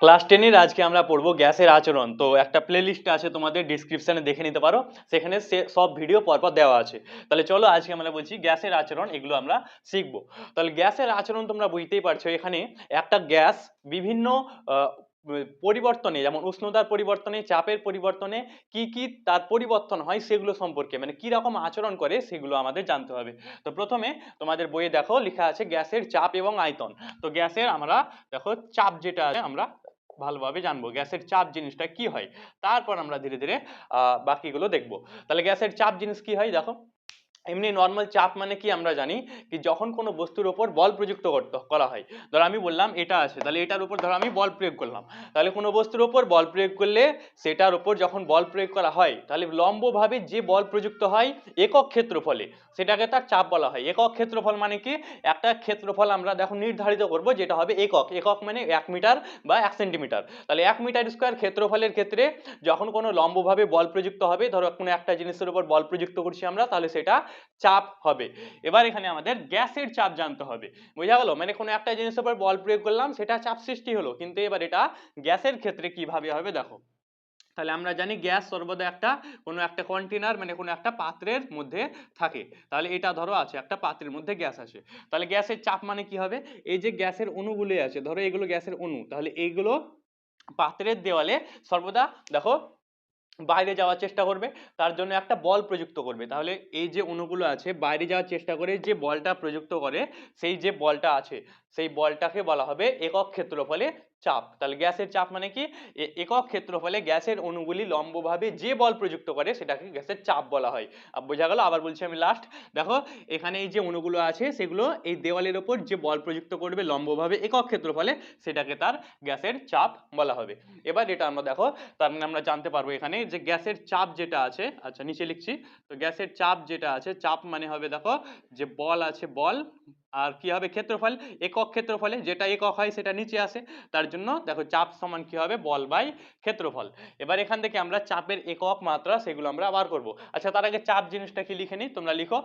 Class 10 এর আজকে আমরা পড়বো গ্যাসের আচরণ। তো একটা প্লেলিস্ট আছে তোমাদের ডেসক্রিপশনে দেখে নিতে পারো, সেখানে সব ভিডিও পরপর দেওয়া আছে। তাহলে চলো আজকে আমরা বলছি গ্যাসের আচরণ, এগুলো আমরা শিখবো। তাহলে গ্যাসের আচরণ তোমরা বুঝতেই পারছো, এখানে একটা গ্যাস বিভিন্ন আহ, পরিবর্তনে, যেমন উষ্ণতার পরিবর্তনে, চাপের পরিবর্তনে কি কি তার পরিবর্তন হয় সেগুলো সম্পর্কে, মানে কি রকম আচরণ করে সেগুলো আমাদের জানতে হবে। তো প্রথমে তোমাদের বইয়ে দেখো লেখা আছে গ্যাসের চাপ এবং আয়তন। তো গ্যাসের আমরা দেখো চাপ যেটা আছে আমরা ভালোভাবে জানবো গ্যাসের চাপ জিনিসটা কি হয়, তারপর আমরা ধীরে ধীরে বাকিগুলো দেখবো। তাহলে গ্যাসের চাপ জিনিস কি হয় দেখো। এমনি নর্মাল চাপ মানে কি আমরা জানি কি, যখন কোনো বস্তুর ওপর বল প্রযুক্ত করা হয়। ধরো আমি বললাম এটা আছে, তাহলে এটার উপর ধরো আমি বল প্রয়োগ করলাম। তাহলে কোনো বস্তুর ওপর বল প্রয়োগ করলে সেটার উপর যখন বল প্রয়োগ করা হয়, তাহলে লম্বভাবে যে বল প্রযুক্ত হয় একক ক্ষেত্রফলে, সেটাকে তার চাপ বলা হয়। একক ক্ষেত্রফল মানে কি, একটা ক্ষেত্রফল আমরা দেখো নির্ধারিত করব যেটা হবে একক, একক মানে 1 মিটার বা 1 সেন্টিমিটার। তাহলে 1 মিটার স্কোয়ার ক্ষেত্রফলের ক্ষেত্রে যখন কোনো লম্বভাবে বল প্রযুক্ত হবে, ধরো কোনো একটা জিনিসের উপর বল প্রযুক্ত করছি আমরা, তাহলে সেটা চাপ হবে। এবার এখানে আমাদের গ্যাসের চাপ জানতে হবে। বোঝা গেল, মানে কোনো একটা জিনিসের উপর বল প্রয়োগ করলাম, সেটা চাপ সৃষ্টি হলো, কিন্তু এবার এটা গ্যাসের ক্ষেত্রে কিভাবে হবে দেখো। তাহলে আমরা জানি গ্যাস সর্বদা একটা কোনো একটা কন্টেনার, মানে কোনো একটা পাত্রের মধ্যে থাকে। তাহলে এটা ধরো আছে একটা পাত্রের মধ্যে গ্যাস আছে, তাহলে গ্যাসের চাপ মানে কি হবে, এই যে গ্যাসের অণুগুলো আছে, ধরো এগুলো গ্যাসের অণু, তাহলে এইগুলো পাত্রের দেওয়ালে সর্বদা দেখো বাইরে যাওয়ার চেষ্টা করবে, তার জন্য একটা বল প্রযুক্ত করবে। তাহলে এই যে অণুগুলো আছে বাইরে যাওয়ার চেষ্টা করে, যে বলটা প্রযুক্ত করে, সেই যে বলটা আছে সেই বলটাকে বলা হবে একক ক্ষেত্রফলে চাপ। তাহলে গ্যাসের চাপ মানে কি, একক ক্ষেত্রফলে গ্যাসের অণুগুলি লম্বভাবে যে বল প্রযুক্ত করে সেটাকে গ্যাসের চাপ বলা হয়। বোঝা গেল, আবার বলছি আমি লাস্ট। দেখো এখানে এই যে অণুগুলো আছে সেগুলো এই দেওয়ালের ওপর যে বল প্রযুক্ত করবে লম্বভাবে একক ক্ষেত্রফলে, সেটাকে তার গ্যাসের চাপ বলা হবে। এবার এটা আমরা দেখো, তার মানে আমরা জানতে পারবো এখানে যে গ্যাসের চাপ যেটা আছে, আচ্ছা নিচে লিখছি। তো গ্যাসের চাপ যেটা আছে, চাপ মানে হবে দেখো যে বল আছে বল, আর কি হবে ক্ষেত্রফল, একক ক্ষেত্রফলে যেটা একক হয় সেটা নিচে আসে, তার জন্য দেখো চাপ সমান কি হবে বল বাই ক্ষেত্রফল। এবার এখান থেকে আমরা চাপের একক মাত্রা সেগুলো আমরা বার করব। আচ্ছা তার আগে চাপ জিনিসটা কি লিখে নিই, তোমরা লিখো।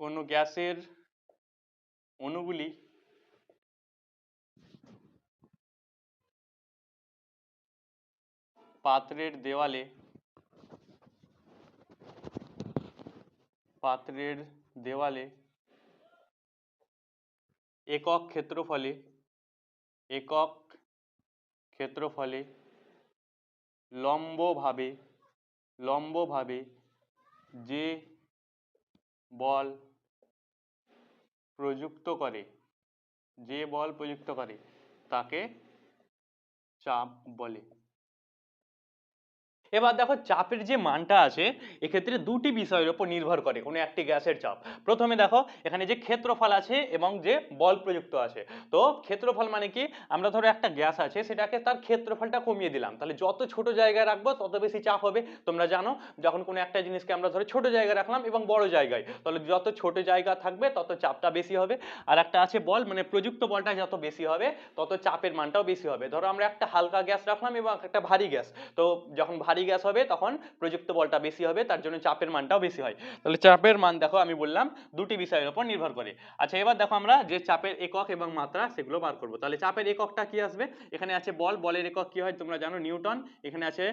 কোন গ্যাসের অণুগুলি পাত্রের দেওয়ালে পাত্রের দেওয়ালে একক ক্ষেত্রফলে একক ক্ষেত্রফলে লম্বভাবে লম্বভাবে যে বল প্রযুক্ত করে যে বল প্রযুক্ত করে তাকে চাপ বলে। এবার দেখো চাপের যে মানটা আছে, এক্ষেত্রে দুটি বিষয়ের উপর নির্ভর করে কোনো একটি গ্যাসের চাপ। প্রথমে দেখো এখানে যে ক্ষেত্রফল আছে এবং যে বল প্রযুক্ত আছে। তো ক্ষেত্রফল মানে কি, আমরা ধরো একটা গ্যাস আছে সেটাকে তার ক্ষেত্রফলটা কমিয়ে দিলাম, তাহলে যত ছোট জায়গায় রাখবো তত বেশি চাপ হবে। তোমরা জানো যখন কোনো একটা জিনিসকে আমরা ধরো ছোট জায়গায় রাখলাম এবং বড় জায়গায়, তাহলে যত ছোট জায়গা থাকবে তত চাপটা বেশি হবে। আর একটা আছে বল, মানে প্রযুক্ত বলটা যত বেশি হবে তত চাপের মানটাও বেশি হবে। ধরো আমরা একটা হালকা গ্যাস রাখলাম এবং একটা ভারী গ্যাস, তো যখন ভারী গ্যাস হবে তখন প্রযুক্ত বলটা বেশি হবে, তার জন্য চাপের মানটাও বেশি হয়। তাহলে চাপের মান দেখো আমি বললাম দুটি বিষয়ের উপর নির্ভর করে। আচ্ছা এবার দেখো আমরা যে চাপের একক এবং মাত্রা সেগুলো বার করব। তাহলে চাপের এককটা কি আসবে, এখানে আছে বল, বলের একক কি হয় তোমরা জানো নিউটন, এখানে আছে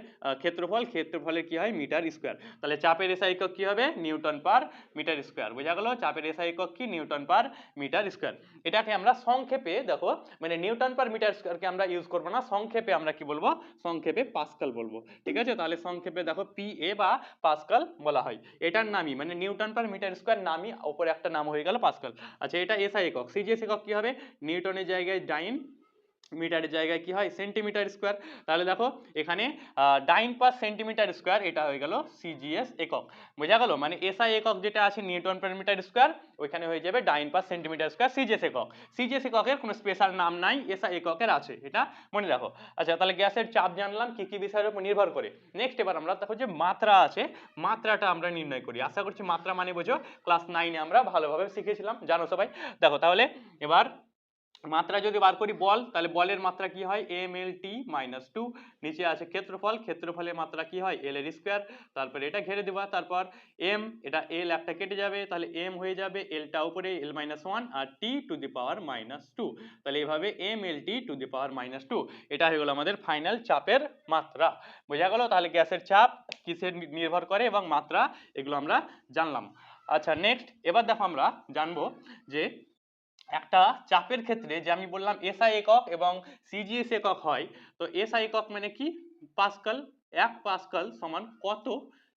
ক্ষেত্রফল, ক্ষেত্রফলের কি হয় মিটার স্কোয়ার। তাহলে চাপের এসআই একক কি হবে নিউটন পার মিটার স্কোয়ার। বোঝা গেল, চাপের এসআই একক কি নিউটন পার মিটার স্কোয়ার। এটাকে আমরা সংক্ষেপে দেখো, মানে নিউটন পার মিটার স্কোয়ারকে আমরা ইউজ করবো না, সংক্ষেপে আমরা কি বলবো, সংক্ষেপে পাস্কাল বলবো। ঠিক আছে, তাহলে সংক্ষেপে দেখো পিএ বা পাস্কাল বলা হয়। এটার নামই মানে নিউটন পার মিটার স্কোয়ার নামই উপরে একটা নাম হয়ে গেল পাস্কাল। আচ্ছা এটা এসআই একক। সিজিএস একক কি হবে, নিউটনের জায়গায় ডাইন, মিটারের জায়গায় কি হয় সেন্টিমিটার স্কোয়ার। তাহলে দেখো এখানে ডাইন পার সেন্টিমিটার স্কোয়ার, এটা হয়ে গেল সিজিএস একক। বোঝা গেল, মানে এসআই একক যেটা আছে নিউটন পার মিটার স্কোয়ার, ওইখানে হয়ে যাবে ডাইন পার সেন্টিমিটার স্কোয়ার সিজিএস একক। সিজিএস এককের কোনো স্পেশাল নাম নাই, এসআই এককের আছে, এটা মনে রাখো। আচ্ছা তাহলে গ্যাসের চাপ জানলাম কি কি বিষয়ের উপর নির্ভর করে। নেক্সট এবার আমরা দেখো যে মাত্রা আছে, মাত্রাটা আমরা নির্ণয় করি। আশা করছি মাত্রা মানে বোঝো, ক্লাস 9-এ আমরা ভালোভাবে শিখেছিলাম, জানো সবাই। দেখো তাহলে এবার মাত্রা যদি বার করি বল, তাহলে বলের মাত্রা কি হয় এম এল টি মাইনাস টু। নিচে আছে ক্ষেত্রফল, ক্ষেত্রফলের মাত্রা কি হয় এল এর স্কোয়ার। তারপর এটা ঘেরে দেবা, তারপর এম, এটা এল একটা কেটে যাবে, তাহলে এম হয়ে যাবে এলটা উপরে এল মাইনাস ওয়ান আর T to the power minus two. তাহলে এইভাবে M L T to the power minus two, এটা হয়ে গেল আমাদের ফাইনাল চাপের মাত্রা। বোঝা গেল? তাহলে গ্যাসের চাপ কিসের নির্ভর করে এবং মাত্রা, এগুলো আমরা জানলাম। আচ্ছা নেক্সট, এবার দেখো আমরা জানবো যে একটা চাপের ক্ষেত্রে যে আমি বললাম এসআই একক এবং সিজিএস একক হয়, তো এসআই একক মানে কি পাস্কাল, 1 পাস্কাল সমান কত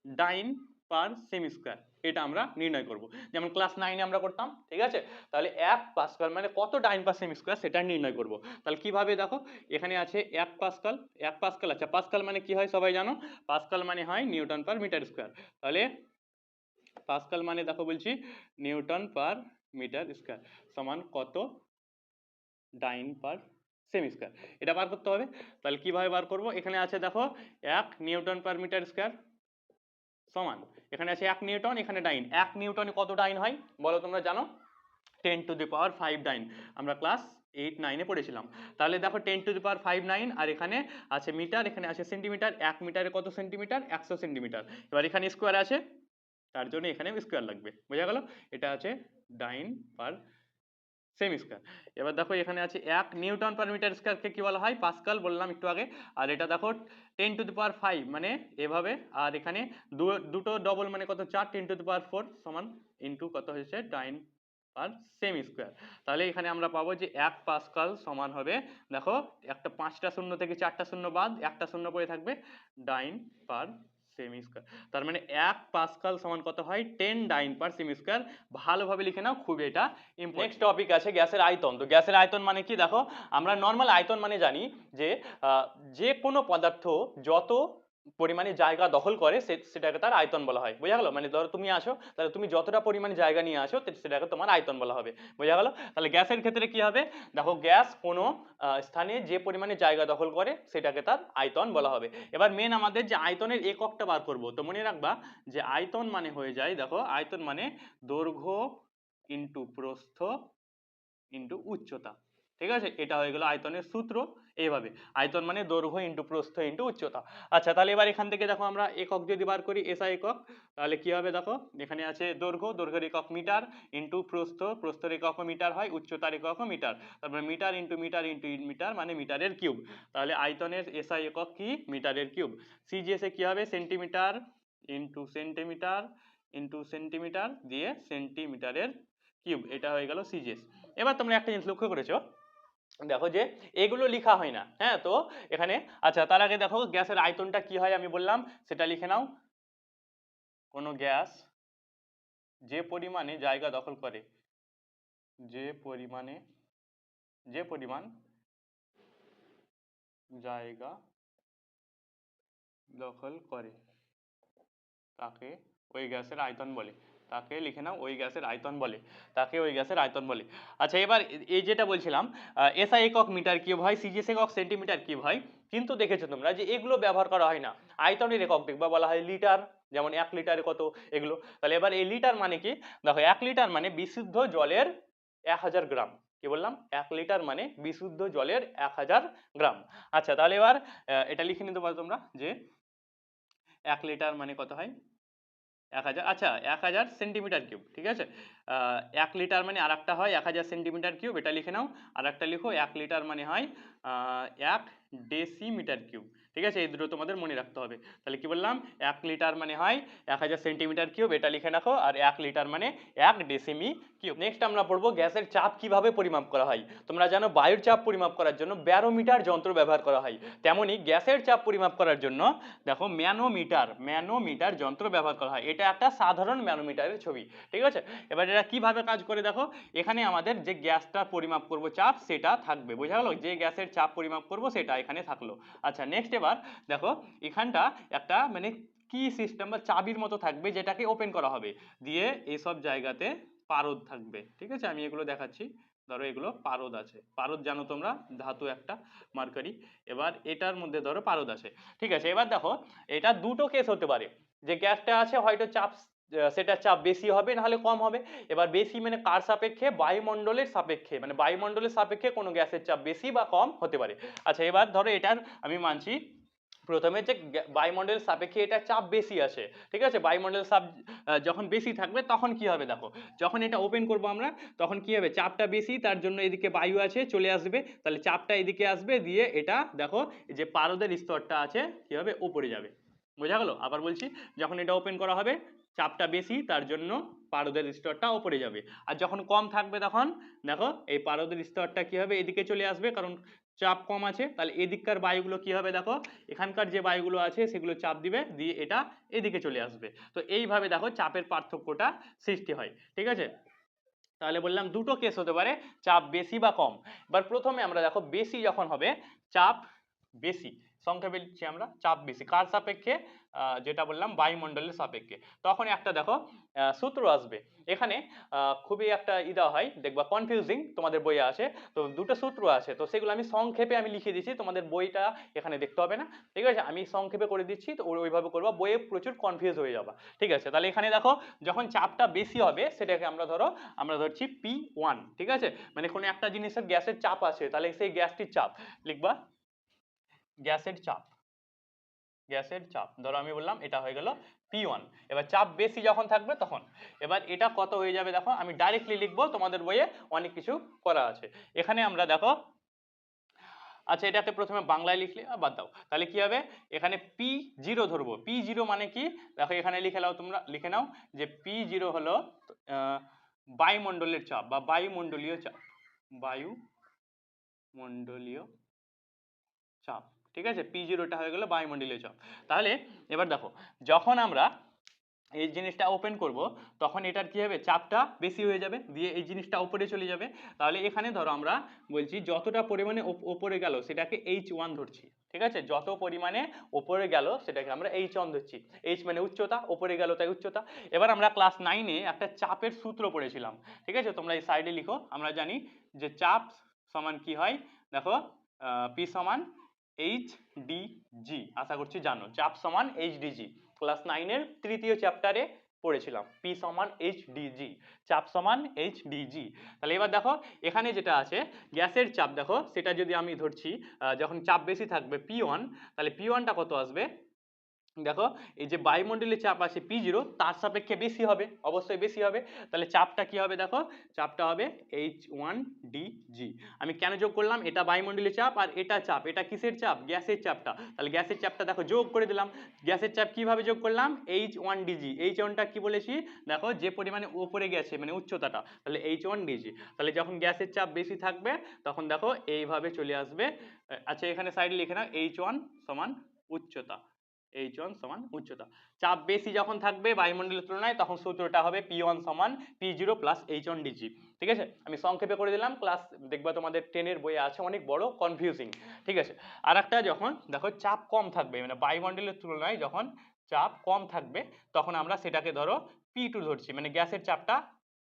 ডাইন পার সেমি স্কয়ার, এটা আমরা নির্ণয় করব। যেমন ক্লাস 9 এ আমরা করতাম, ঠিক আছে? তাহলে 1 পাস্কাল মানে কত ডাইন পার সেমি স্কয়ার সেটা নির্ণয় করব। তাহলে কিভাবে দেখো, এখানে আছে 1 পাস্কাল, 1 পাস্কাল, আচ্ছা পাস্কাল মানে কি হয় সবাই জানো, পাস্কাল মানে হয় নিউটন পার মিটার স্কয়ার। তাহলে পাস্কাল মানে দেখো বলছি নিউটন পার মিটার স্কয়ার সমান কত ডাইন পার সেমি স্কয়ার, এটা বার করতে হবে। তাহলে কিভাবে বার করব, এখানে আছে দেখো 1 নিউটন পার মিটার স্কয়ার সমান, এখানে আছে 1 নিউটন, এখানে ডাইন, 1 নিউটনে কত ডাইন হয় বলো তোমরা জানো, 10 টু দি পাওয়ার 5 ডাইন, আমরা ক্লাস 8 9 এ পড়েছিলাম। তাহলে দেখো 10 টু দি পাওয়ার 5 9, আর এখানে আছে মিটার, এখানে আছে সেন্টিমিটার, 1 মিটারে কত সেন্টিমিটার 100 সেন্টিমিটার। এবার এখানে স্কোয়ার আছে, তার জন্য এখানে স্কোয়ার লাগবে, বোঝা গেল? এটা আছে ডাইন পার সেমি স্কয়ার। এবার দেখো এখানে আছে 1 নিউটন পার মিটার স্কয়ারকে কি বলা হয় পাস্কাল, বললাম একটু আগে। আর এটা দেখো 10 টু দি পাওয়ার 5 মানে এভাবে, আর এখানে দুটো ডবল মানে কত 4, 10 টু দি পাওয়ার 4 সমান ইনটু কত হয়েছে ডাইন পার সেমি স্কয়ার। তাহলে এখানে আমরা পাবো যে 1 পাস্কাল সমান হবে, দেখো একটা 5টা শূন্য থেকে 4টা শূন্য বাদ, একটা শূন্য পড়ে থাকবে, ডাইন পার সেমি স্কয়ার। তার মানে 1 পাস্কাল সমান কত হয় 10 ডাইন পার সেমি স্কয়ার। ভালোভাবে লিখে নাও, খুব এটা ইম্পর্টেন্ট। নেক্সট টপিক আছে গ্যাসের আয়তন। তো গ্যাসের আয়তন মানে কি দেখো, আমরা নর্মাল আয়তন মানে জানি যে যে কোনো পদার্থ যত পরিমাণে জায়গা দখল করে সেটাকে তার আয়তন বলা হয়, বোঝা গেল? মানে ধরো তুমি আসো, তাহলে তুমি যতটা পরিমাণে জায়গা নিয়ে আসো সেটাকে তোমার আয়তন বলা হবে, বোঝা গেল? তাহলে গ্যাসের ক্ষেত্রে কি হবে দেখো, গ্যাস কোনো স্থানে যে পরিমাণে জায়গা দখল করে সেটাকে তার আয়তন বলা হবে। এবার মেন আমাদের যে আয়তনের এককটা বার করব, তো মনে রাখবা যে আয়তন মানে হয়ে যায়, দেখো আয়তন মানে দৈর্ঘ্য ইন্টু প্রস্থ ইন্টু উচ্চতা, ঠিক আছে? এটা হয়ে গেল আয়তনের সূত্র। এইভাবে আয়তন মানে দৈর্ঘ্য ইন্টু প্রস্থ ইন্টু উচ্চতা। আচ্ছা তাহলে এবার এখান থেকে দেখো আমরা একক যদি বার করি এসআই একক, তাহলে কি হবে দেখো, এখানে আছে দৈর্ঘ্য, দৈর্ঘ্যের একক মিটার, ইন্টু প্রস্থ, প্রস্থের একক মিটার হয়, উচ্চতার একক মিটার, তারপরে meter into meter into meter মানে মিটারের কিউব। তাহলে আয়তনের এসআই একক কি মিটারের কিউব। সিজিএস এ কি হবে সেন্টিমিটার ইন্টু সেন্টিমিটার দিয়ে সেন্টিমিটারের কিউব, এটা হয়ে গেল সিজিএস। এবার তোমরা একটা জিনিস লক্ষ্য করেছো, দেখো যে এগুলো লেখা হয় না, হ্যাঁ? তো এখানে আচ্ছা তার আগে দেখো গ্যাসের আয়তনটা কি হয় আমি বললাম, সেটা লিখে নাও। কোনো গ্যাস যে পরিমাণে জায়গা দখল করে, যে পরিমাণে যে পরিমাণ জায়গা দখল করে তাকে ওই গ্যাসের আয়তন বলে, তাকে লিখে নাও ওই গ্যাসের আয়তন বলে, তাকে ওই গ্যাসের আয়তন বলে। আচ্ছা এবার এই যেটা বলছিলাম এসআই একক মিটার কিউব হয়, সিজিএস একক সেন্টিমিটার কিউব হয়, কিন্তু দেখেছো তোমরা যে এগুলো ব্যবহার করা হয় না। আয়তনের একক দেখবা বলা হয় লিটার, যেমন 1 লিটারে কত এগুলো। তাহলে এবার এই লিটার মানে কি দেখো, 1 লিটার মানে বিশুদ্ধ জলের 1000 গ্রাম। কি বললাম, 1 লিটার মানে বিশুদ্ধ জলের 1000 গ্রাম। আচ্ছা তাহলে এবার এটা লিখে নিতে পারো তোমরা যে 1 লিটার মানে কত হয় 1000, আচ্ছা 1000 সেন্টিমিটার কিউব, ঠিক আছে? 1 লিটার মানে আর একটা হয় 1000 সেন্টিমিটার কিউব, এটা লিখে নাও। আর একটা লিখো 1 লিটার মানে হয় 1 ডেসিমিটার কিউব, ঠিক আছে? এই দুটো তোমাদের মনে রাখতে হবে। তাহলে কি বললাম, 1 লিটার মানে হয় 1000 সেন্টিমিটার কিউব, এটা লিখে রাখো, আর 1 লিটার মানে 1 ডেসিমি কিউব। নেক্সট আমরা পড়বো গ্যাসের চাপ কিভাবে পরিমাপ করা হয়। তোমরা জানো বায়ুর চাপ পরিমাপ করার জন্য ব্যারোমিটার যন্ত্র ব্যবহার করা হয়, তেমনি গ্যাসের চাপ পরিমাপ করার জন্য দেখো ম্যানোমিটার যন্ত্র ব্যবহার করা হয়। এটা একটা সাধারণ ম্যানোমিটারের ছবি, ঠিক আছে? এবার এটা কিভাবে কাজ করে দেখো, এখানে আমাদের যে গ্যাসটা পরিমাপ করব চাপ সেটা থাকবে, বোঝা গেল? যে গ্যাসের চাপ পরিমাপ করব সেটা এখানে থাকলো। আচ্ছা নেক্সট এবার দেখো এখানটা একটা মানে কি সিস্টেম বা চাবির মতো থাকবে, যেটাকে ওপেন করা হবে, দিয়ে এইসব জায়গাতে পারদ থাকবে, ঠিক আছে? আমি এগুলো দেখাচ্ছি। ধরো এগুলো পারদ আছে, পারদ জানো তোমরা ধাতু একটা মার্কারি। এবার এটার মধ্যে ধরো পারদ আছে, ঠিক আছে? এবার দেখো এটা দুটো কেস হতে পারে, যে গ্যাসটা আছে হয়তো চাপ সেটার চাপ বেশি হবে নাহলে কম হবে। এবার বেশি মানে কার সাপেক্ষে? বায়ুমণ্ডলের সাপেক্ষে, মানে বায়ুমণ্ডলের সাপেক্ষে কোনো গ্যাসের চাপ বেশি বা কম হতে পারে। আচ্ছা এবার ধরো এটার আমি মানছি প্রথমে যে বায়ুমণ্ডলের সাপেক্ষে এটা চাপ বেশি আছে, ঠিক আছে? বায়ুমণ্ডলের চাপ যখন বেশি থাকবে তখন কি হবে দেখো, যখন এটা ওপেন করব আমরা তখন কি হবে, চাপটা বেশি তার জন্য এদিকে বায়ু আছে চলে আসবে, তাহলে চাপটা এদিকে আসবে দিয়ে এটা দেখো যে পারদের স্তরটা আছে কি হবে, উপরে যাবে। বোঝা গেল? আবার বলছি, যখন এটা ওপেন করা হবে চাপটা বেশি তার জন্য পারদের স্তরটা উপরে যাবে, আর যখন কম থাকবে তখন দেখো এই পারদের স্তরটা কি হবে, এদিকে চলে আসবে, কারণ চাপ কম আছে। তাহলে এদিককার বায়ুগুলো কি হবে দেখো, এখানকার যে বায়ুগুলো আছে সেগুলো চাপ দিবে দিয়ে এটা এদিকে চলে আসবে। তো এইভাবে দেখো চাপের পার্থক্যটা সৃষ্টি হয়, ঠিক আছে? তাহলে বললাম দুটো কেস হতে পারে, চাপ বেশি বা কম। এবার প্রথমে আমরা দেখো বেশি যখন হবে, চাপ বেশি, সংক্ষেপে লিখছি আমরা চাপ বেশি কার সাপেক্ষে, যেটা বললাম বায়ুমণ্ডলের সাপেক্ষে, তখন একটা দেখো সূত্র আসবে এখানে, খুবই একটা দেওয়া হয় দেখবা কনফিউজিং, তোমাদের বইয়ে আছে। তো দুটো সূত্র আছে, তো সেগুলো আমি সংক্ষেপে আমি লিখে দিচ্ছি, তোমাদের বইটা এখানে দেখতে হবে না, ঠিক আছে? আমি সংক্ষেপে করে দিচ্ছি, তো ওইভাবে করবা, বইয়ে প্রচুর কনফিউজ হয়ে যাবা, ঠিক আছে? তাহলে এখানে দেখো যখন চাপটা বেশি হবে সেটাকে আমরা ধরছি P1, ঠিক আছে? মানে কোনো একটা জিনিসের গ্যাসের চাপ আছে, তাহলে সেই গ্যাসটির চাপ লিখবা গ্যাসের চাপ, গ্যাসের চাপ ধরো আমি বললাম এটা হয়ে গেল P1। এবার চাপ বেশি যখন থাকবে তখন, এবার এটা কত হয়ে যাবে দেখো, আমি ডাইরেক্টলি লিখবো, তোমাদের বইয়ে অনেক কিছু করা আছে। এখানে আমরা দেখো, আচ্ছা এটাকে প্রথমে বাংলায় লিখলে বাদ দাও, তাহলে কি হবে, এখানে P0 ধরবো। P0 মানে কি দেখো, এখানে লিখে নাও, তোমরা লিখে নাও যে P0 হলো বায়ুমণ্ডলের চাপ বা বায়ুমণ্ডলীয় চাপ, বায়ুমণ্ডলীয় চাপ, ঠিক আছে? P0টা হয়ে গেল বায়ুমণ্ডলীয় চাপ। তাহলে এবার দেখো যখন আমরা এই জিনিসটা ওপেন করব তখন এটার কি হবে, চাপটা বেশি হয়ে যাবে দিয়ে এই জিনিসটা উপরে চলে যাবে। তাহলে এখানে ধরো আমরা বলছি যতটা পরিমাণে ওপরে গেল সেটাকে H1 ধরছি, ঠিক আছে? যত পরিমাণে ওপরে গেল সেটাকে আমরা H1 ধরছি। H মানে উচ্চতা, ওপরে গেল তাই উচ্চতা। এবার আমরা ক্লাস 9-এ একটা চাপের সূত্র পড়েছিলাম, ঠিক আছে? তোমরা এই সাইডে লিখো, আমরা জানি যে চাপ সমান কি হয় দেখো, P সমান HDG, আশা করছি জানো চাপ সমান HDG, ক্লাস 9-এর তৃতীয় চ্যাপ্টারে পড়েছিলাম, P সমান HDG, চাপ সমান HDG। তাহলে এবার দেখো এখানে যেটা আছে গ্যাসের চাপ দেখো, সেটা যদি আমি ধরছি যখন চাপ বেশি থাকবে P1, তাহলে P1টা কত আসবে দেখো, এই যে বায়ুমণ্ডলের চাপ আছে P0 তার সাপেক্ষে বেশি হবে, অবশ্যই বেশি হবে। তাহলে চাপটা কি হবে দেখো, চাপটা হবে H1DG। আমি কেন যোগ করলাম, এটা বায়ুমণ্ডলের চাপ আর এটা চাপ, এটা কিসের চাপ, গ্যাসের চাপটা, তাহলে গ্যাসের চাপটা দেখো যোগ করে দিলাম। গ্যাসের চাপ কিভাবে যোগ করলাম, H1DG। H1টা কি বলেছি দেখো, যে পরিমাণে উপরে গেছে মানে উচ্চতাটা, তাহলে H1DG। তাহলে যখন গ্যাসের চাপ বেশি থাকবে তখন দেখো এইভাবে চলে আসবে। আচ্ছা এখানে সাইডে লিখে নাও H1 সমান উচ্চতা, H1 সমান উচ্চতা। চাপ বেশি যখন থাকবে বায়ুমণ্ডলের তুলনায় তখন সূত্রটা হবে P1 সমান P0 প্লাস H1DG, ঠিক আছে? আমি সংক্ষেপে করে দিলাম, ক্লাস দেখবা তোমাদের 10-এর বইয়ে আছে, অনেক বড় কনফিউজিং, ঠিক আছে? আর একটা যখন দেখো চাপ কম থাকবে মানে বায়ুমণ্ডলের তুলনায় যখন চাপ কম থাকবে তখন আমরা সেটাকে ধরো P2 ধরছি, মানে গ্যাসের চাপটা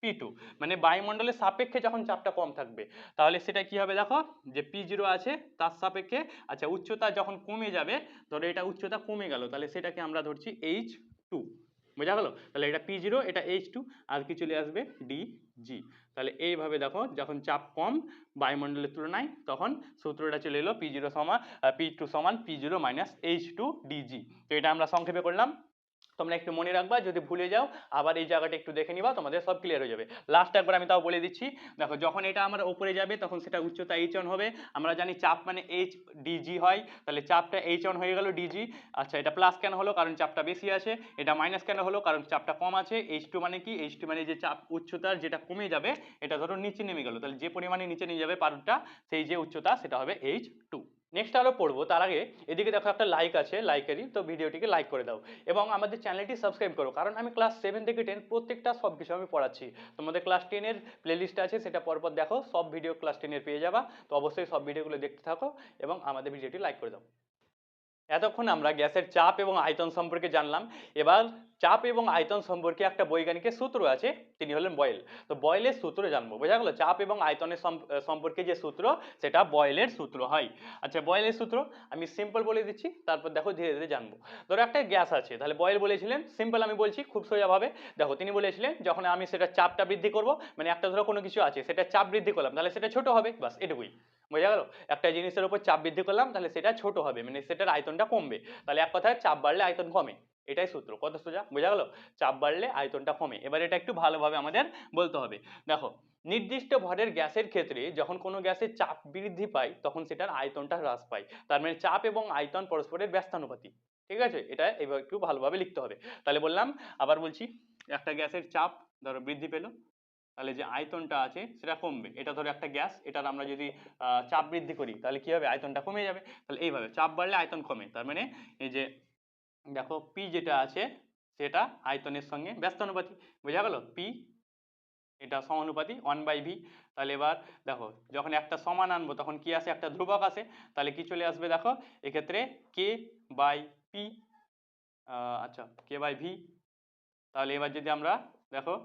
P2, মানে বায়ুমণ্ডলের সাপেক্ষে যখন চাপটা কম থাকবে তাহলে সেটা কি হবে দেখো, যে P0 আছে তার সাপেক্ষে, আচ্ছা উচ্চতা যখন কমে যাবে, ধরো এটা উচ্চতা কমে গেল তাহলে সেটাকে আমরা ধরছি H2, বোঝা গেল? তাহলে এটা P0 এটা H2 আর কি চলে আসবে DG। তাহলে এইভাবে দেখো যখন চাপ কম বায়ুমণ্ডলের তুলনায় তখন সূত্রটা চলে এলো P0 সমান P2 সমান P0 মাইনাস H2DG। তো এটা আমরা সংক্ষেপে করলাম, তোমরা একটু মনে রাখবা, যদি ভুলে যাও আবার এই জায়গাটা একটু দেখে নিবা, তোমাদের সব ক্লিয়ার হয়ে যাবে। লাস্ট একবার আমি তাও বলে দিচ্ছি, দেখো যখন এটা আমার উপরে যাবে তখন সেটা উচ্চতা H1 হবে, আমরা জানি চাপ মানে HDG হয়, তাহলে চাপটা H1 হয়ে গেল DG। আচ্ছা এটা প্লাস কেন হলো, কারণ চাপটা বেশি আছে, এটা মাইনাস কেন হলো, কারণ চাপটা কম আছে। H2 মানে কি, H2 মানে যে চাপ উচ্চতার যেটা কমে যাবে এটা ধরো নিচে নেমে গেল, তাহলে যে পরিমাণে নিচে নিয়ে যাবে পারদটা সেই যে উচ্চতা সেটা হবে H2। নেক্সট আরো পড়বো, তার আগে এদিকে দেখো একটা লাইক আছে, লাইকেরই তো ভিডিওটিকে লাইক করে দাও এবং আমাদের চ্যানেলটি সাবস্ক্রাইব করো, কারণ আমি ক্লাস 7 থেকে 10 প্রত্যেকটা সব কিছু আমি পড়াচ্ছি। তোমাদের ক্লাস 10-এর প্লেলিস্ট আছে, সেটা পরপর দেখো, সব ভিডিও ক্লাস 10-এর পেয়ে যাবা। তো অবশ্যই সব ভিডিওগুলো দেখতে থাকো এবং আমাদের ভিডিওটি লাইক করে দাও। এতক্ষণ আমরা গ্যাসের চাপ এবং আয়তন সম্পর্কে জানলাম। এবার চাপ এবং আয়তন সম্পর্কে একটা বৈজ্ঞানিকের সূত্র আছে, তিনি হলেন বয়েল। তো বয়েলের সূত্র জানবো, বোঝা গেল? চাপ এবং আয়তনের সম্পর্কে যে সূত্র, সেটা বয়েলের সূত্র হয়। আচ্ছা, বয়েলের সূত্র আমি সিম্পল বলে দিচ্ছি, তারপর দেখো ধীরে ধীরে জানবো। ধরো একটা গ্যাস আছে, তাহলে বয়েল বলেছিলেন, সিম্পল আমি বলছি খুব সোজাভাবে। দেখো তিনি বলেছিলেন যখন আমি সেটা চাপটা বৃদ্ধি করব, মানে একটা ধরো কোনো কিছু আছে, সেটা চাপ বৃদ্ধি করলাম, তাহলে সেটা ছোট হবে, বাস এটুকুই। বোঝা গেল? একটা জিনিসের উপর চাপ বৃদ্ধি করলাম, তাহলে সেটা ছোট হবে, মানে সেটার আয়তনটা কমবে। তাহলে এক কথায় চাপ বাড়লে আয়তন কমে, এটাই সূত্র। কত সোজা, বোঝা গেল? চাপ বাড়লে আয়তনটা কমে। এবার এটা একটু ভালোভাবে আমাদের বলতে হবে। দেখো, নির্দিষ্ট ভরের গ্যাসের ক্ষেত্রে যখন কোনো গ্যাসের চাপ বৃদ্ধি পায়, তখন সেটার আয়তনটা হ্রাস পায়। তার মানে চাপ এবং আয়তন পরস্পরের ব্যস্তানুপাতিক। ঠিক আছে, এটা এবার একটু ভালোভাবে লিখতে হবে। তাহলে বললাম, আবার বলছি, একটা গ্যাসের চাপ ধরো বৃদ্ধি পেল, তাহলে যে আয়তনটা আছে সেটা কমবে। এটা ধরো একটা গ্যাস, এটার আমরা যদি চাপ বৃদ্ধি করি, তাহলে কি হবে? আয়তনটা কমে যাবে। তাহলে এইভাবে চাপ বাড়লে আয়তন কমে, তার মানে এই যে দেখো পি যেটা আছে, সেটা আয়তনের সঙ্গে ব্যস্তানুপাতিক। বোঝা গেল? পি এটা সমানুপাতিক 1/v। তাহলে এবার দেখো, যখন একটা সমান আনবো তখন কি আসে? একটা ধ্রুবক আসে। তাহলে কি চলে আসবে? দেখো এক্ষেত্রে কে বাই পি। আচ্ছা, কে বাই ভি। তাহলে এবার যদি আমরা দেখো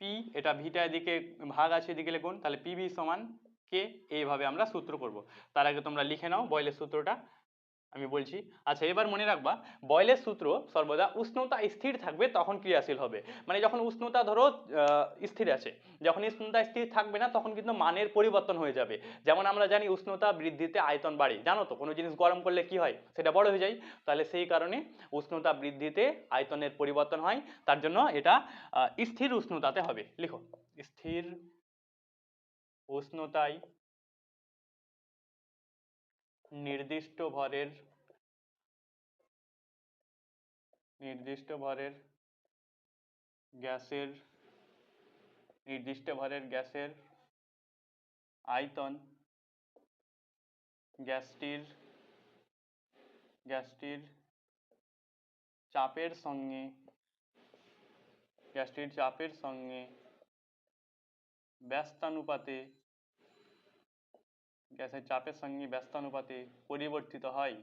পি, এটা ভিটা এদিকে ভাগ আছে, এদিকে গুণ, তাহলে পিভি সমান কে। এইভাবে আমরা সূত্র করব। তার আগে তোমরা লিখে নাও বয়েলের সূত্রটা, আমি বলছি। আচ্ছা, এবার মনে রাখবা, বয়েলের সূত্র সর্বদা উষ্ণতা স্থির থাকবে তখন ক্রিয়াশীল হবে। মানে যখন উষ্ণতা ধরো স্থির আছে, যখন উষ্ণতা স্থির থাকবে না, তখন কিন্তু মানের পরিবর্তন হয়ে যাবে। যেমন আমরা জানি উষ্ণতা বৃদ্ধিতে আয়তন বাড়ে, জানো তো? কোনো জিনিস গরম করলে কি হয়? সেটা বড় হয়ে যায়। তাহলে সেই কারণে উষ্ণতা বৃদ্ধিতে আয়তনের পরিবর্তন হয়, তার জন্য এটা স্থির উষ্ণতাতে হবে। লিখো, স্থির উষ্ণতায় নির্দিষ্ট ভরের গ্যাসের আয়তন গ্যাসটির চাপের সঙ্গে ব্যস্তানুপাতে পরিবর্তিত হয়।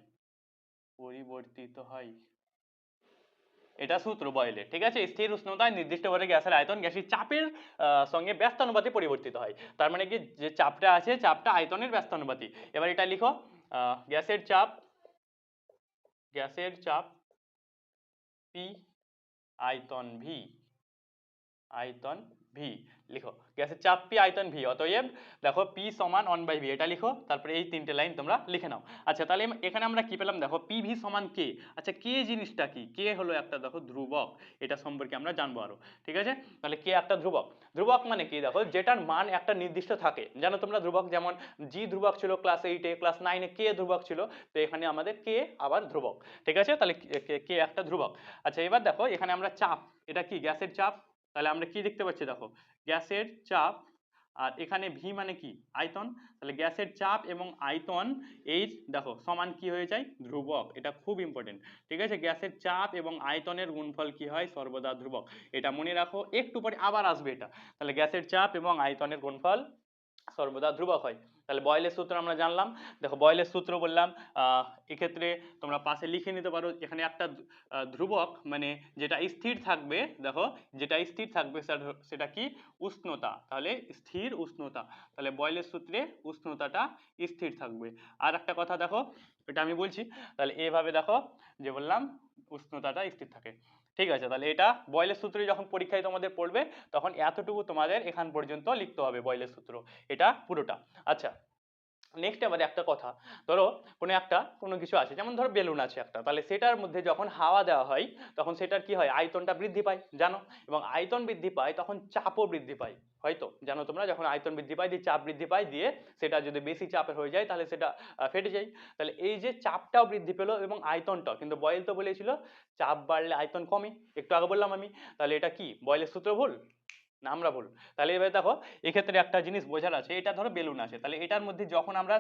এটা সূত্র বয়েলের, ঠিক আছে? স্থির উষ্ণতায় নির্দিষ্ট ভরে গ্যাসের আয়তন গ্যাসের চাপের সঙ্গে ব্যস্তানুপাতে পরিবর্তিত হয়। তার মানে কি, যে চাপটা আছে, চাপটা আয়তনের ব্যস্তানুপাতি। এবার এটা লিখো, গ্যাসের চাপ পি, আয়তন ভি। লিখো, গ্যাসের চাপ পি, আয়তন ভি। অতএব দেখো পি সমান 1/v, এটা লিখো। তারপরে এই তিনটে লাইন তোমরা লিখে নাও। আচ্ছা, তাহলে এখানে আমরা কি পেলাম? দেখো পিভি সমান কে। আচ্ছা, কে জিনিসটা কি? কে হলো একটা দেখো ধ্রুবক, এটা সম্পর্কে আমরা জানবো আরো। ঠিক আছে, তাহলে কে একটা ধ্রুবক। ধ্রুবক মানে কি? দেখো, যেটার মান একটা নির্দিষ্ট থাকে, জানো তোমরা ধ্রুবক, যেমন জি ধ্রুবক ছিল ক্লাস 8-এ, ক্লাস 9-এ কে ধ্রুবক ছিল। তো এখানে আমাদের কে আবার ধ্রুবক। ঠিক আছে, তাহলে কে একটা ধ্রুবক। আচ্ছা, এবার দেখো এখানে আমরা চাপ, এটা কি? গ্যাসের চাপ। তাহলে আমরা কি দেখতে পাচ্ছি? দেখো, গ্যাসের চাপ, আর এখানে ভি মানে কি? আয়তন। তাহলে গ্যাসের চাপ এবং আয়তন, এই দেখো সমান কি হয়ে যায়? ধ্রুবক। এটা খুব ইম্পর্টেন্ট। ঠিক আছে, গ্যাসের চাপ এবং আয়তনের গুণফল কি হয়? সর্বদা ধ্রুবক। এটা মনে রাখো, একটু পরে আবার আসবে এটা। তাহলে গ্যাসের চাপ এবং আয়তনের গুণফল সর্বদা ধ্রুবক হয়। তাহলে বয়েলের সূত্র আমরা জানলাম। দেখো, বয়েলের সূত্র বললাম, এক্ষেত্রে তোমরা পাশে লিখে নিতে পারো। এখানে একটা ধ্রুবক মানে যেটা স্থির থাকবে, দেখো যেটা স্থির থাকবে সেটা কি? উষ্ণতা। তাহলে স্থির উষ্ণতা, তাহলে বয়েলের সূত্রে উষ্ণতাটা স্থির থাকবে। আর একটা কথা দেখো, এটা আমি বলছি, তাহলে এভাবে দেখো, যে বললাম উষ্ণতাটা স্থির থাকে। ঠিক আছে, তাহলে এটা বয়েলের সূত্রে যখন পরীক্ষায় তোমাদের পড়বে, তখন এতটুকু তোমাদের এখান পর্যন্ত লিখতে হবে বয়েলের সূত্র, এটা পুরোটা। আচ্ছা, নেক্সট এবারে একটা কথা, ধরো কোনো কিছু আছে, যেমন ধরো বেলুন আছে একটা, তাহলে সেটার মধ্যে যখন হাওয়া দেওয়া হয়, তখন সেটার কি হয়? আয়তনটা বৃদ্ধি পায়, জানো? এবং আয়তন বৃদ্ধি পায় তখন চাপও বৃদ্ধি পায়, হয়তো জানো তোমরা? যখন আয়তন বৃদ্ধি পায় দিয়ে চাপ বৃদ্ধি পায়, দিয়ে সেটা যদি বেশি চাপের হয়ে যায়, তাহলে সেটা ফেটে যায়। তাহলে এই যে চাপটাও বৃদ্ধি পেলো এবং আয়তনটাও, কিন্তু বয়েল তো বলেছিল চাপ বাড়লে আয়তন কমে, একটু আগে বললাম আমি। তাহলে এটা কি বয়েলের সূত্র ভুল না আমরা ভুল? তাহলে এবার দেখো, এক্ষেত্রে একটা জিনিস বোঝার আছে, এটা ধরো বেলুন আছে, তাহলে এটার মধ্যে যখন আমরা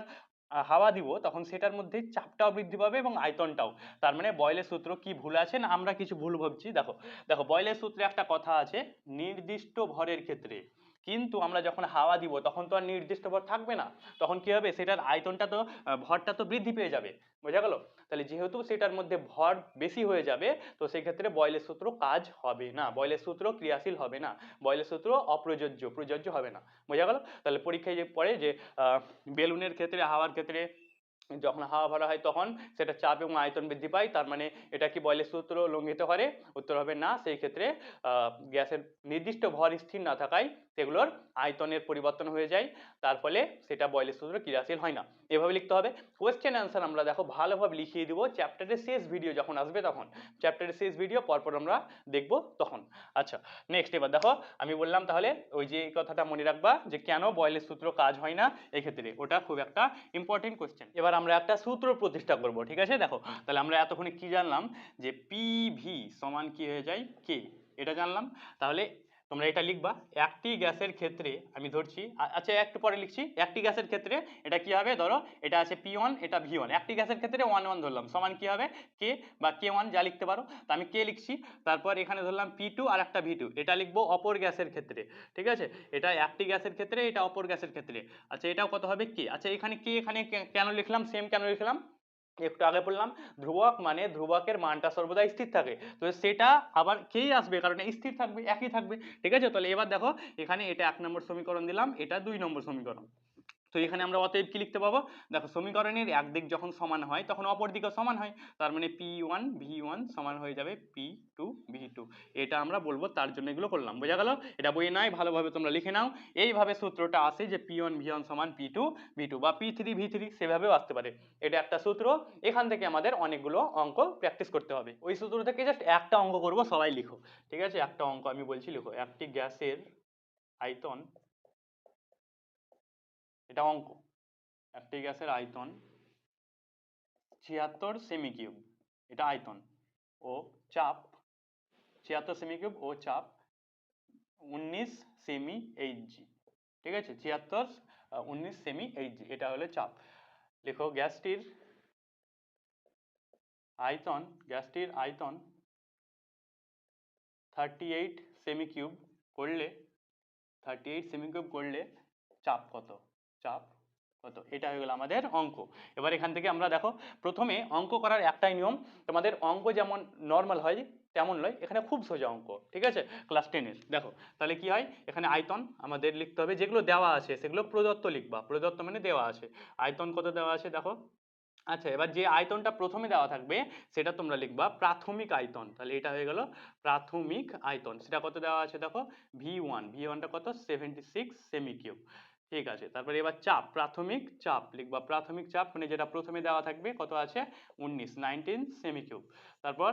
হাওয়া দিব, তখন সেটার মধ্যে চাপটাও বৃদ্ধি পাবে এবং আয়তনটাও। তার মানে বয়েলের সূত্র কি ভুল আছে না আমরা কিছু ভুল ভাবছি? দেখো দেখো, বয়েলের সূত্রে একটা কথা আছে, নির্দিষ্ট ভরের ক্ষেত্রে কিন্তু আমরা যখন হাওয়া দিব তখন তো আর নির্দিষ্ট ভর থাকবে না, তখন কি হবে, সেটার আয়তনটা তো ভরটা তো বৃদ্ধি পেয়ে যাবে, বোঝা গেল? তাহলে যেহেতু সেটার মধ্যে ভর বেশি হয়ে যাবে, তো সেই ক্ষেত্রে বয়লের সূত্র কাজ হবে না, বয়লের সূত্র ক্রিয়াশীল হবে না, বয়লের সূত্র প্রযোজ্য হবে না, বোঝা গেল? তাহলে পরীক্ষায় যে পড়ে যে বেলুনের ক্ষেত্রে, হাওয়ার ক্ষেত্রে যখন হাওয়া ভরা হয় তখন সেটা চাপ এবং আয়তন বৃদ্ধি পায়, তার মানে এটা কি বয়লের সূত্র লঙ্ঘিত করে? উত্তর হবে না। সেই ক্ষেত্রে গ্যাসের নির্দিষ্ট ভর স্থির না থাকায় সেগুলোর আয়তনের পরিবর্তন হয়ে যায়, তার ফলে সেটা বয়লের সূত্র ক্রিয়াশীল হয় না। এভাবে লিখতে হবে। কোয়েশ্চেন অ্যান্সার আমরা দেখো ভালোভাবে লিখিয়ে দিব চ্যাপ্টারের শেষ ভিডিও যখন আসবে, তখন চ্যাপ্টারের শেষ ভিডিও পরপর আমরা দেখব তখন। আচ্ছা, নেক্সট এবার দেখো আমি বললাম তাহলে ওই যে এই কথাটা মনে রাখবা যে কেন বয়লের সূত্র কাজ হয় না এই ক্ষেত্রে, ওটা খুব একটা ইম্পর্টেন্ট কোয়েশ্চেন। এবার আমরা একটা সূত্র প্রতিষ্ঠা করব, ঠিক আছে? দেখো তাহলে আমরা এতক্ষণে কি জানলাম, যে পিভি সমান কি হয়ে যায়, কে, এটা জানলাম। তাহলে তোমরা এটা লিখবা, একটি গ্যাসের ক্ষেত্রে আমি ধরছি, আচ্ছা একটু পরে লিখছি, একটি গ্যাসের ক্ষেত্রে এটা কি হবে, ধরো এটা আছে P1, এটা V1, একটি গ্যাসের ক্ষেত্রে 1 1 ধরলাম, সমান কি হবে, কে বা K1 যা লিখতে পারো, তা আমি কে লিখছি। তারপর এখানে ধরলাম P2 আর একটা V2, এটা লিখবো অপর গ্যাসের ক্ষেত্রে, ঠিক আছে? এটা একটি গ্যাসের ক্ষেত্রে, এটা অপর গ্যাসের ক্ষেত্রে। আচ্ছা এটাও কত হবে, কে। আচ্ছা এখানে কে, এখানে কেন লিখলাম, সেম কেন লিখলাম, একটু আগে বললাম ধ্রুবক মানে ধ্রুবকের মানটা সর্বদা স্থির থাকে, তো সেটা আবার কেই আসবে কারণ স্থির থাকবে, একই থাকবে, ঠিক আছে? তাহলে এবার দেখো এখানে এটা 1 নম্বর সমীকরণ দিলাম, এটা 2 নম্বর সমীকরণ। তো এখানে আমরা অতএব কি লিখতে পাবো, দেখো সমীকরণের একদিক যখন সমান হয় তখন অপর দিকও সমান হয়, তার মানে P1 V1 সমান হয়ে যাবে P2 V2, এটা আমরা বলবো, তার জন্য এগুলো করলাম, বোঝা গেল? এটা বইয়ে নাই, ভালোভাবে তোমরা লিখে নাও। এইভাবে সূত্রটা আসে যে P1 V1 সমান P2 V2 বা P3 V3, সেভাবেও আসতে পারে, এটা একটা সূত্র। এখান থেকে আমাদের অনেকগুলো অঙ্ক প্র্যাকটিস করতে হবে, ওই সূত্র থেকে জাস্ট একটা অঙ্ক করব, সবাই লিখো, ঠিক আছে? একটা অঙ্ক আমি বলছি লিখো, একটি গ্যাসের আয়তন, এটা অঙ্ক, একটি গ্যাসের আয়তন 76 সেমি কিউব, এটা আয়তন, ও চাপ 76 সেমি কিউব ও চাপ 19 সেমি এইচজি, ঠিক আছে? 76 19 সেমি এইচজি, এটা হলো চাপ। লেখো গ্যাসটির আয়তন 38 সেমি কিউব করলে 38 সেমি কিউব করলে চাপ কত, চাপ কত, এটা হয়ে গেল আমাদের অঙ্ক। এবার এখান থেকে আমরা দেখো প্রথমে অঙ্ক করার একটাই নিয়ম, তোমাদের অঙ্ক যেমন নর্মাল হয় তেমন নয়, এখানে খুব সোজা অঙ্ক, ঠিক আছে? ক্লাস 10-এর দেখো তাহলে কি হয়, এখানে আয়তন আমাদের লিখতে হবে, যেগুলো দেওয়া আছে সেগুলো প্রদত্ত লিখবা, প্রদত্ত মানে দেওয়া আছে, আয়তন কত দেওয়া আছে দেখো। আচ্ছা এবার যে আয়তনটা প্রথমে দেওয়া থাকবে সেটা তোমরা লিখবা প্রাথমিক আয়তন, তাহলে এটা হয়ে গেল প্রাথমিক আয়তন, সেটা কত দেওয়া আছে দেখো, V1টা কত, 76 সেমি কিউব, ঠিক আছে? তারপরে এবার চাপ, প্রাথমিক চাপ লিখবা, প্রাথমিক চাপ মানে যেটা প্রথমে দেওয়া থাকবে কত আছে, 19 সেমি কিউব। তারপর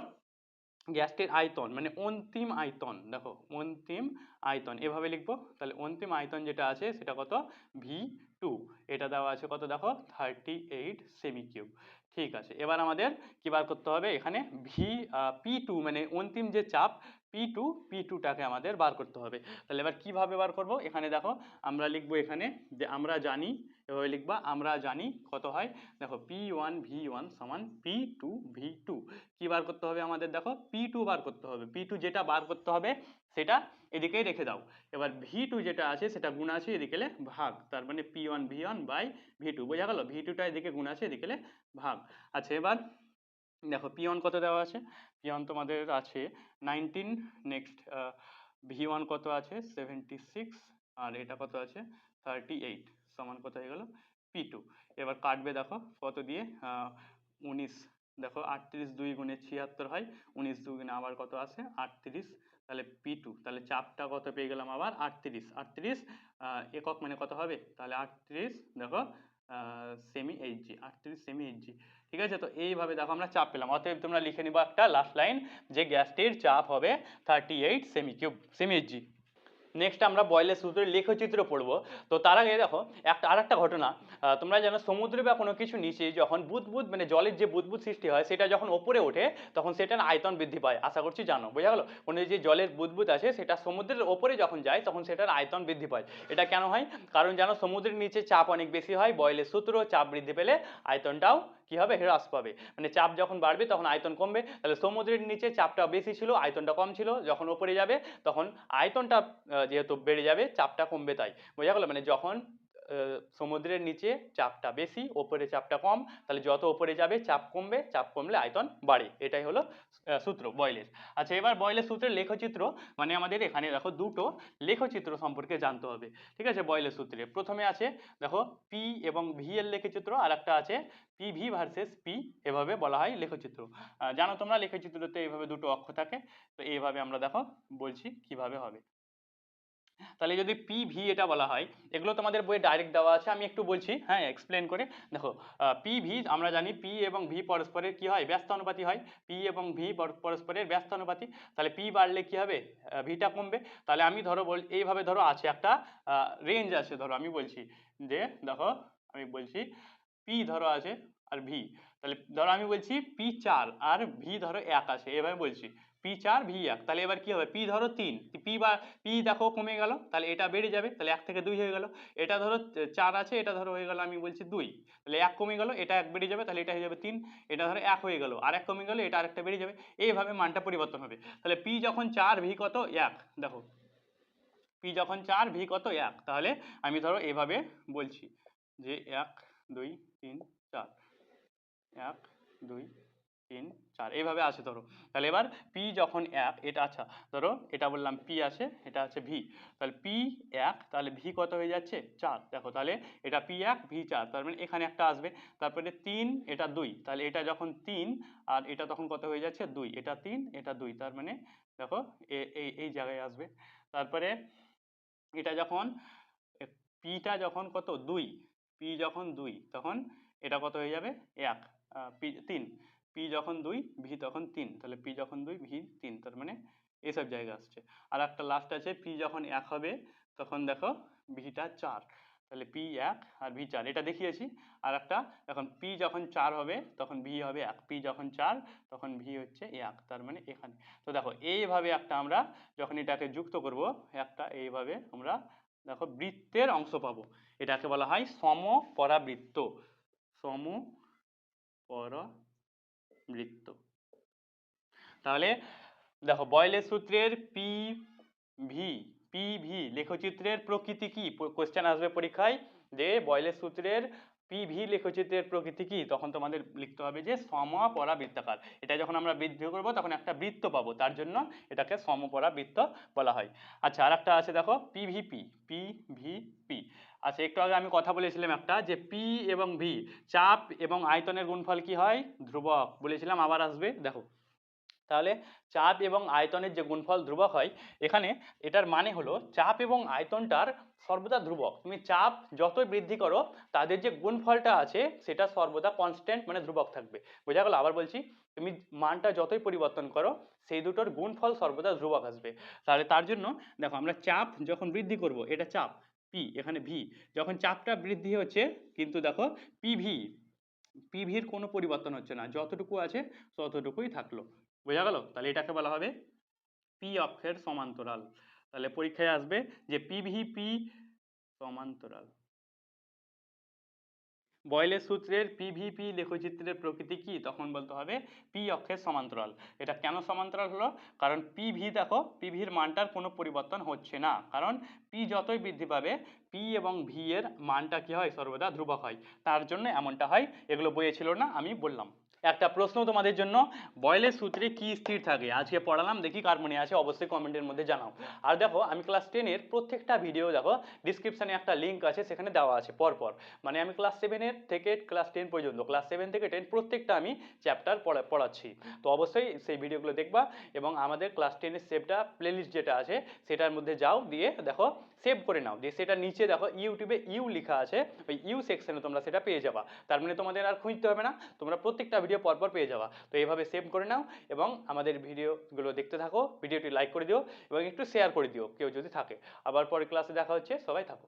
গ্যাসটির আয়তন মানে অন্তিম আয়তন, দেখো অন্তিম আয়তন এভাবে লিখবো, তাহলে অন্তিম আয়তন যেটা আছে সেটা কত, V2, এটা দেওয়া আছে কত দেখো, 38 সেমি কিউব, ঠিক আছে? এবার আমাদের কি বার করতে হবে, এখানে P2 মানে অন্তিম যে চাপ P2টাকে আমাদের বার করতে হবে। তাহলে এবার কিভাবে বার করব, এখানে দেখো আমরা লিখবো এখানে যে আমরা জানি, এভাবে লিখবা, আমরা জানি কত হয় দেখো, P1 V1 সমান P2 V2, কি বার করতে হবে আমাদের দেখো, P2 বার করতে হবে, P2 যেটা বার করতে হবে সেটা এদিকেই রেখে দাও, এবার V2 যেটা আছে সেটা গুণ আছে এদিকে ভাগ, তার মানে P1 V1 বাই V2, বোঝা গেল? V2টা এদিকে গুণ আছে এদিকে ভাগ। আচ্ছা এবার দেখো P1 কত দেওয়া আছে, P1 তোমাদের আছে 19, নেক্সট V1 কত আছে 76, আর এটা কত আছে 38, সমান কত হয়ে গেল P2। এবার কাটবে দেখো কত দিয়ে, 19, দেখো 38 2 গুণে 76 হয়, 19 2 গুণে আবার কত আসে 38, তাহলে P2, তাহলে চাপটা কত পেয়ে গেলাম আবার 38 একক মানে কত হবে, তাহলে 38 দেখো সেমি এইচজি, 38 সেমি এইচজি, ঠিক আছে? তো এইভাবে দেখো আমরা চাপ পেলাম, অতএব তোমরা লিখে নিবা একটা লাস্ট লাইন যে গ্যাসটির চাপ হবে 38 semi cube semi Hg. Next আমরা বয়লের সূত্রের লেখচিত্র পড়বো। তো তার আগে দেখো আরেকটা ঘটনা, তোমরা জানো সমুদ্রে বা কোনো কিছু নিচে যখন বুদবুদ মানে জলের যে বুদবুদ সৃষ্টি হয় সেটা যখন ওপরে ওঠে তখন সেটার আয়তন বৃদ্ধি পায়, আশা করছি জানো, বোঝা গেল? কোনো যে জলের বুদবুদ আছে সেটা সমুদ্রের ওপরে যখন যায় তখন সেটার আয়তন বৃদ্ধি পায়, এটা কেন হয়, কারণ জানো সমুদ্রের নিচে চাপ অনেক বেশি হয়, বয়লের সূত্র চাপ বৃদ্ধি পেলে আয়তনটাও কি হবে, হ্রাস পাবে। মানে চাপ যখন বাড়বে তখন আয়তন কমবে। তাহলে সমুদ্রের নিচে চাপটা বেশি ছিল, আয়তনটা কম ছিল, যখন ওপরে যাবে তখন আয়তনটা যেহেতু বেড়ে যাবে, চাপটা কমবে, তাই বোঝা গেল। মানে যখন সমুদ্রের নিচে চাপটা বেশি, ওপরে চাপটা কম, তাহলে যত ওপরে যাবে চাপ কমবে, চাপ কমলে আয়তন বাড়ে, এটাই হলো সূত্র বয়েলের। আচ্ছা, এবার বয়েলের সূত্রের লেখচিত্র, মানে আমাদের এখানে দেখো দুটো লেখচিত্র সম্পর্কে জানতে হবে, ঠিক আছে। বয়েলের সূত্রে প্রথমে আছে দেখো পি এবং ভি এর লেখচিত্র, আর একটা আছে পি ভি ভার্সেস পি, এভাবে বলা হয় লেখচিত্র। জানো তোমরা লেখচিত্রতে এইভাবে দুটো অক্ষ থাকে, তো এইভাবে আমরা দেখো বলছি কিভাবে হবে। তাহলে যদি পি ভি এটা বলা হয়, এগুলো তোমাদের বইয়ে ডাইরেক্ট দেওয়া আছে, আমি একটু বলছি, হ্যাঁ, এক্সপ্লেন করে। দেখো পি ভি আমরা জানি পি এবং ভি পরস্পরের কি হয়, ব্যস্তানুপাতি হয়। পি এবং ভি পরস্পরের ব্যস্তানুপাতি, তাহলে পি বাড়লে কি হবে, ভিটা কমবে। তাহলে আমি ধরো এইভাবে ধরো আছে একটা রেঞ্জ আছে, ধরো আমি বলছি যে দেখো আমি বলছি পি ধরো আছে আর ভি, তাহলে ধরো আমি বলছি পি 4 আর ভি ধরো 1 আছে, এভাবে বলছি পি 4 ভি 1। তাহলে এবার কি হবে, পি ধরো 3, পি বা পি দেখো কমে গেল, তাহলে এটা বেড়ে যাবে, তাহলে 1 থেকে 2 হয়ে গেল। এটা ধরো 4 আছে, এটা ধরো হয়ে গেল আমি বলছি 2, তাহলে 1 কমে গেল, এটা 1 বেড়ে যাবে, তাহলে এটা হয়ে যাবে 3। এটা ধরো 1 হয়ে গেল, আর 1 কমে গেল, এটা আরেকটা বেড়ে যাবে, এইভাবে মানটা পরিবর্তন হবে। তাহলে পি যখন 4 ভি কত 1, দেখো পি যখন 4 ভি কত 1, তাহলে আমি ধরো এভাবে বলছি যে 1 2 3 4, 1 2 3 4, এইভাবে আছে ধরো। তাহলে এবার পি যখন 1, এটা আচ্ছা ধরো এটা বললাম পি আছে, এটা আছে ভি, তাহলে পি 1, তাহলে ভি কত হয়ে যাচ্ছে 4, দেখো তাহলে এটা পি 1 ভি 4, তার মানে এখানে একটা আসবে। তারপরে 3, এটা 2, তাহলে এটা যখন 3 আর এটা তখন কত হয়ে যাচ্ছে 2, এটা 3 এটা 2, তার মানে দেখো এই এই জায়গায় আসবে। তারপরে এটা যখন পিটা যখন কত 2, পি যখন 2, তখন এটা কত হয়ে যাবে 1, পি 3, পি যখন 2 ভি তখন 3, তাহলে পি যখন 2 ভি 3, তার মানে এসব জায়গা আসছে। আর একটা লাস্ট আছে পি যখন 1 হবে তখন দেখো ভিটা 4, তাহলে পি 1 আর ভি 4, এটা দেখিয়েছি। আর একটা এখন পি যখন 4 হবে তখন ভি হবে 1, পি যখন 4 তখন ভি হচ্ছে 1, তার মানে এখানে। তো দেখো এইভাবে একটা আমরা যখন এটাকে যুক্ত করব, একটা এইভাবে আমরা দেখো বৃত্তের অংশ পাবো, এটাকে বলা হয় সমপরাবৃত্ত, সমপরাবৃত্ত। তাহলে দেখো বয়েলের সূত্রের পি ভি, পি ভি লেখচিত্রের প্রকৃতি কি, কোশ্চেন আসবে পরীক্ষায় যে বয়েলের সূত্রের পি ভি লেখচিত্রের প্রকৃতি কি, তখন তোমাদের লিখতে হবে যে সমপরাবৃত্তাকার। এটা যখন আমরা বৃদ্ধি করব তখন একটা বৃত্ত পাবো, তার জন্য এটাকে সমপরাবৃত্ত বলা হয়। আচ্ছা, আর একটা আছে দেখো P V P, P V P. আচ্ছা, একটু আগে আমি কথা বলেছিলাম একটা যে পি এবং ভি চাপ এবং আয়তনের গুণফল কি হয়, ধ্রুবক বলেছিলাম, আবার আসবে দেখো। তাহলে চাপ এবং আয়তনের যে গুণফল ধ্রুবক হয়, এখানে এটার মানে হলো চাপ এবং আয়তনটার সর্বদা ধ্রুবক। তুমি চাপ যতই বৃদ্ধি করো তাদের যে গুণফলটা আছে সেটা সর্বদা কনস্ট্যান্ট, মানে ধ্রুবক থাকবে। বোঝা গেল, আবার বলছি, তুমি মানটা যতই পরিবর্তন করো সেই দুটোর গুণফল সর্বদা ধ্রুবক আসবে। তাহলে তার জন্য দেখো আমরা চাপ যখন বৃদ্ধি করব, এটা চাপ পি, এখানে ভি, যখন চাপটা বৃদ্ধি হচ্ছে কিন্তু দেখো পিভি, পিভির কোনো পরিবর্তন হচ্ছে না, যতটুকু আছে ততটুকুই থাকলো। বোঝা গেল, তাহলে এটাকে বলা হবে পি অক্ষের সমান্তরাল। তাহলে পরীক্ষায় আসবে যে পিভি পি সমান্তরাল। বয়েলের সূত্রের পিভিপি লেখচিত্রের প্রকৃতি কি, তখন বলতে হবে পি অক্ষের সমান্তরাল। এটা কেন সমান্তরাল হলো, কারণ পিভি দেখো পিভির মানটার কোনো পরিবর্তন হচ্ছে না, কারণ পি যতই বৃদ্ধি পাবে পি এবং ভি এর মানটা কি হয়, সর্বদা ধ্রুবক হয়, তার জন্য এমনটা হয়। এগুলো বইয়ে ছিল না, আমি বললাম। একটা প্রশ্ন তোমাদের জন্য, বয়েলের সূত্রে কি স্থির থাকে, আজকে পড়ালাম, দেখি কার মনে আছে, অবশ্যই কমেন্টের মধ্যে জানাও। আর দেখো আমি ক্লাস 10 এর প্রত্যেকটা ভিডিও দেখো ডিসক্রিপশনে একটা লিঙ্ক আছে, সেখানে দেওয়া আছে পরপর, মানে আমি ক্লাস 7 এর থেকে ক্লাস 10 পর্যন্ত, ক্লাস 7 থেকে 10 প্রত্যেকটা আমি চ্যাপ্টার পড়াচ্ছি। তো অবশ্যই সেই ভিডিওগুলো দেখবা, এবং আমাদের ক্লাস 10 এর সেভটা প্লেলিস্ট যেটা আছে সেটার মধ্যে যাও, দিয়ে দেখো সেভ করে নাও, দিয়ে সেটা নিচে দেখো ইউটিউবে ইউ লেখা আছে, ওই ইউ সেকশনে তোমরা সেটা পেয়ে যাবা। তার মানে তোমাদের আর খুঁজতে হবে না, তোমরা প্রত্যেকটা ভিডিও পরপর পেয়ে যাবা। তো এইভাবে সেভ করে নাও এবং আমাদের ভিডিওগুলো দেখতে থাকো, ভিডিওটি লাইক করে দিও এবং একটু শেয়ার করে দিও কেউ যদি থাকে। আবার পরে ক্লাসে দেখা হচ্ছে, সবাই থাকো।